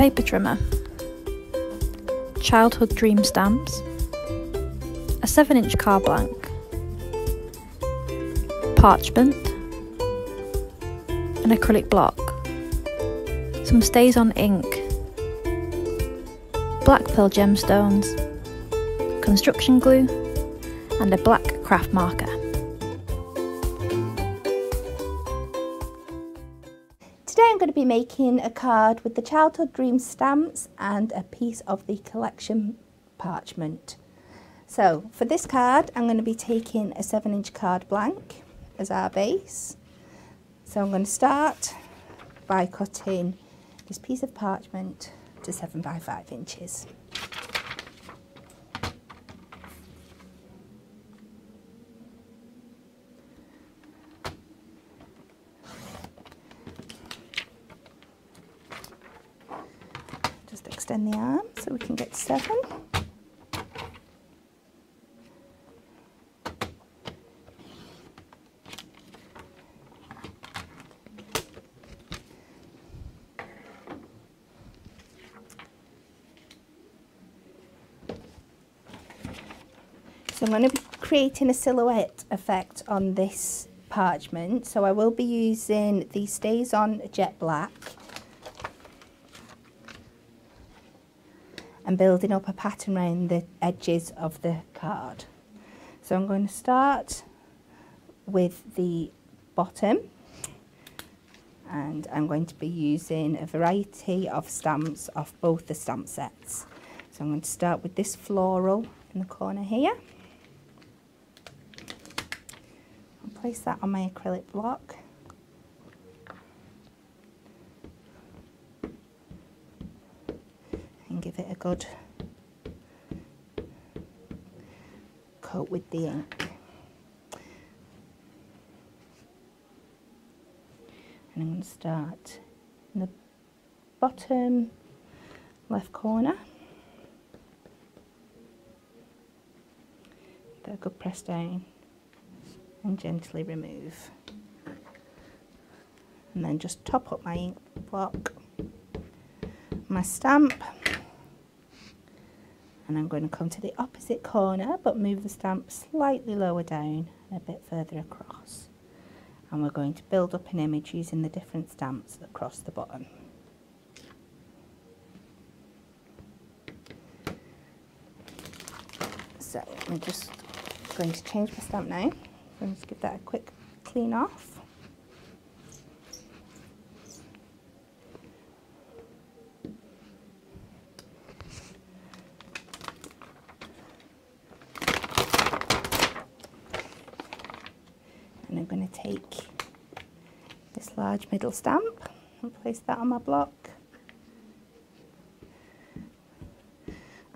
paper trimmer, childhood dream stamps, a 7-inch card blank, parchment, an acrylic block, some stays on ink, black pearl gemstones, construction glue, and a black craft marker. Today I'm going to be making a card with the childhood dream stamps and a piece of the collection parchment. So for this card I'm going to be taking a 7-inch card blank as our base. So I'm going to start by cutting this piece of parchment to 7 by 5 inches. Just extend the arm so we can get to 7. So I'm going to be creating a silhouette effect on this parchment, so I will be using the Stays On Jet Black and building up a pattern around the edges of the card. So I'm going to start with the bottom, and I'm going to be using a variety of stamps off both the stamp sets. So I'm going to start with this floral in the corner here. I'll place that on my acrylic block. And give it a good coat with the ink. And I'm going to start in the bottom left corner. Give that a good press down and gently remove. And then just top up my ink block, my stamp, and I'm going to come to the opposite corner but move the stamp slightly lower down and a bit further across, and we're going to build up an image using the different stamps across the bottom. So I'm just going to change my stamp now. I'm going to give that a quick clean off. And I'm going to take this large middle stamp and place that on my block.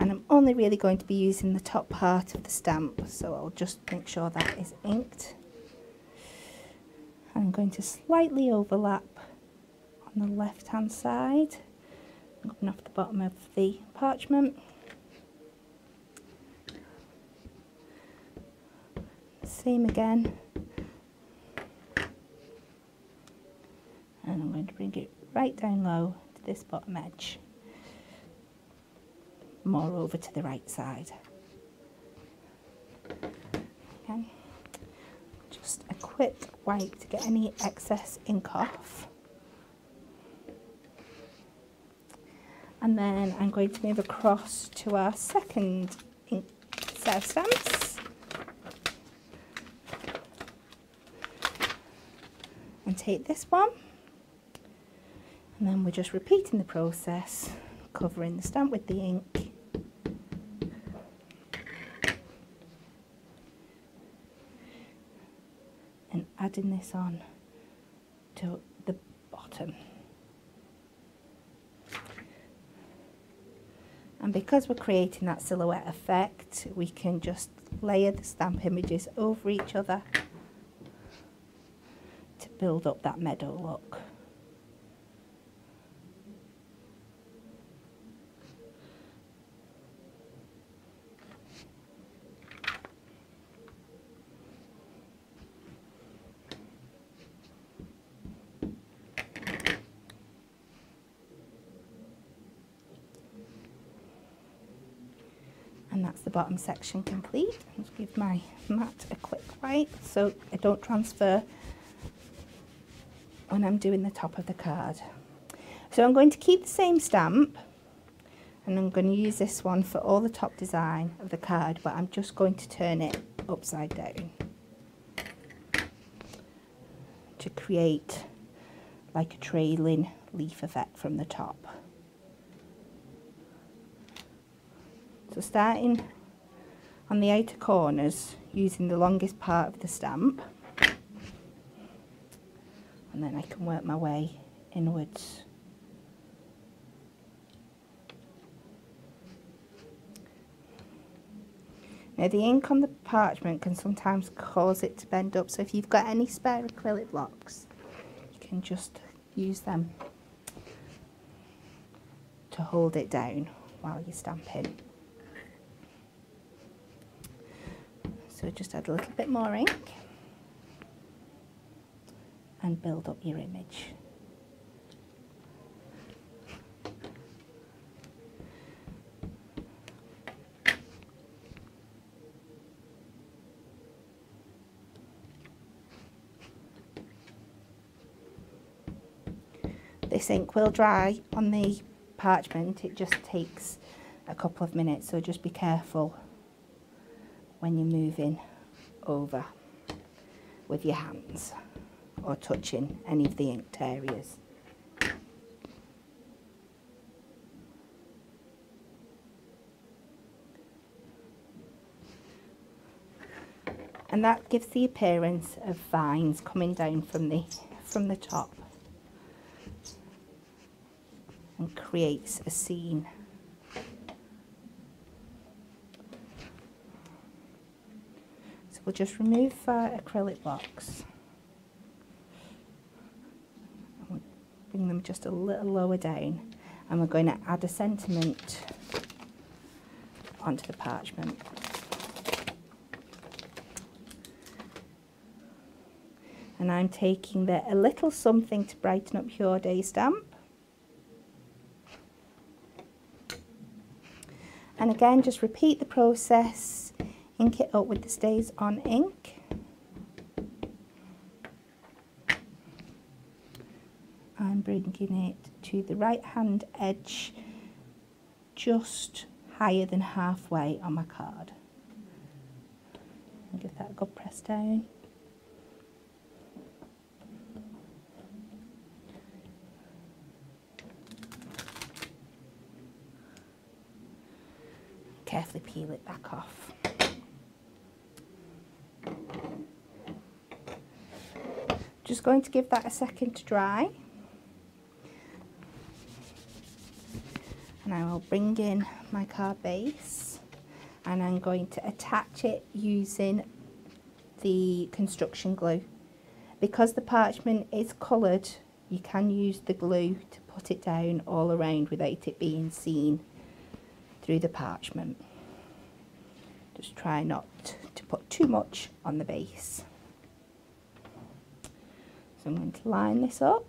And I'm only really going to be using the top part of the stamp, so I'll just make sure that is inked. I'm going to slightly overlap on the left hand side, coming off the bottom of the parchment. Same again. And I'm going to bring it right down low to this bottom edge, more over to the right side. Again, just a quick wipe to get any excess ink off. And then I'm going to move across to our second ink set of stamps. And take this one. And then we're just repeating the process, covering the stamp with the ink. And adding this on to the bottom. And because we're creating that silhouette effect, we can just layer the stamp images over each other to build up that meadow look. And that's the bottom section complete. Let's give my mat a quick wipe so I don't transfer when I'm doing the top of the card. So I'm going to keep the same stamp, and I'm going to use this one for all the top design of the card, but I'm just going to turn it upside down to create like a trailing leaf effect from the top. So starting on the outer corners, using the longest part of the stamp, and then I can work my way inwards. Now the ink on the parchment can sometimes cause it to bend up, so if you've got any spare acrylic blocks, you can just use them to hold it down while you're stamping. So just add a little bit more ink and build up your image. This ink will dry on the parchment, it just takes a couple of minutes, so just be careful when you're moving over with your hands or touching any of the inked areas. And that gives the appearance of vines coming down from the top and creates a scene. So we'll just remove our acrylic blocks. We'll bring them just a little lower down, and we're going to add a sentiment onto the parchment. And I'm taking the A Little Something to Brighten Up Your Day stamp. And again, just repeat the process, ink it up with the Stays On ink. I'm bringing it to the right hand edge, just higher than halfway on my card. And give that a good press down. Carefully peel it back off. Just going to give that a second to dry, and I will bring in my card base, and I'm going to attach it using the construction glue. Because the parchment is coloured, you can use the glue to put it down all around without it being seen through the parchment. Just try not to put too much on the base. So I'm going to line this up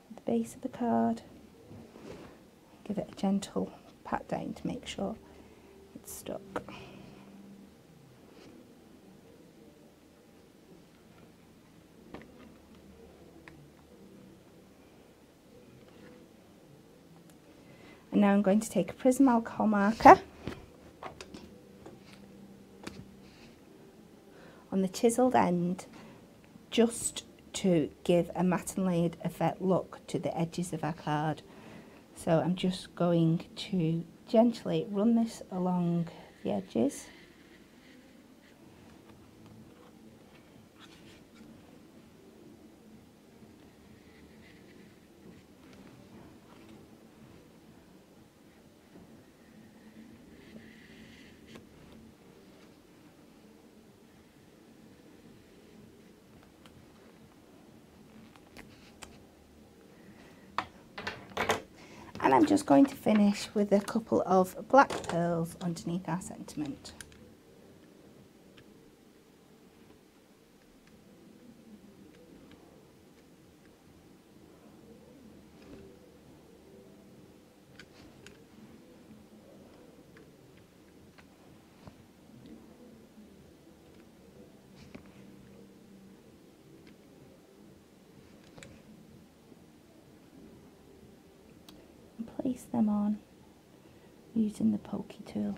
at the base of the card. Give it a gentle pat down to make sure it's stuck. And now I'm going to take a Prism alcohol marker on the chiselled end, just to give a matte and layered effect look to the edges of our card. So I'm just going to gently run this along the edges. And I'm just going to finish with a couple of black pearls underneath our sentiment. paste them on using the pokey tool.